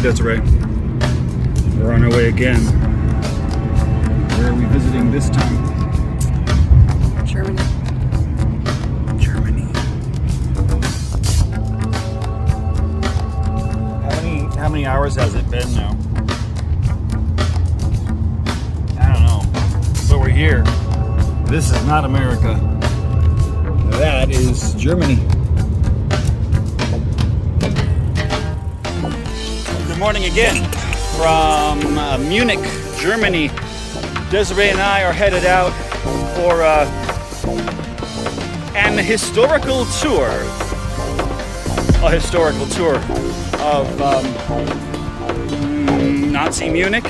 Desiree. We're on our way again. Where are we visiting this time? Germany. Germany. How many hours has it been now? I don't know. But we're here. This is not America. That is Germany. Good morning again from Munich, Germany. Desiree and I are headed out for an historical tour. A historical tour of Nazi Munich.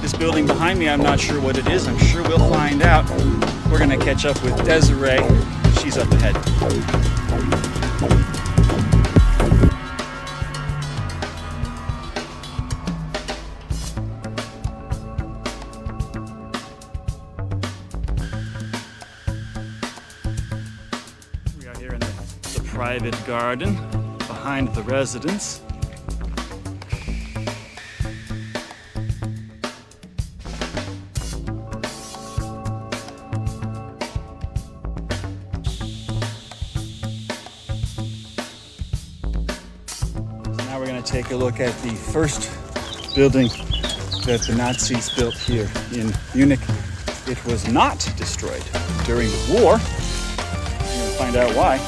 This building behind me, I'm not sure what it is. I'm sure we'll find out. We're gonna catch up with Desiree. She's up ahead. We are here in the private garden behind the residence. Now we're going to take a look at the first building that the Nazis built here in Munich. It was not destroyed during the war. We're going to find out why.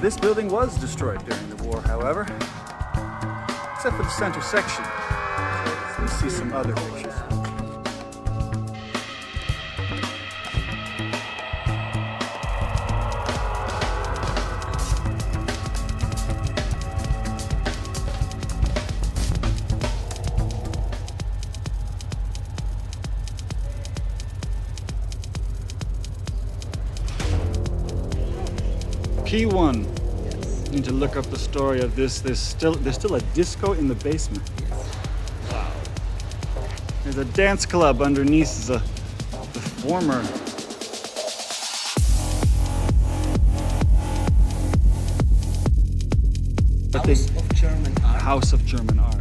This building was destroyed during the war, however, except for the center section. Let's see some other pictures. Key one. Yes. Need to look up the story of this. There's still a disco in the basement. Wow. There's a dance club underneath the former House of German Art. House of German Art.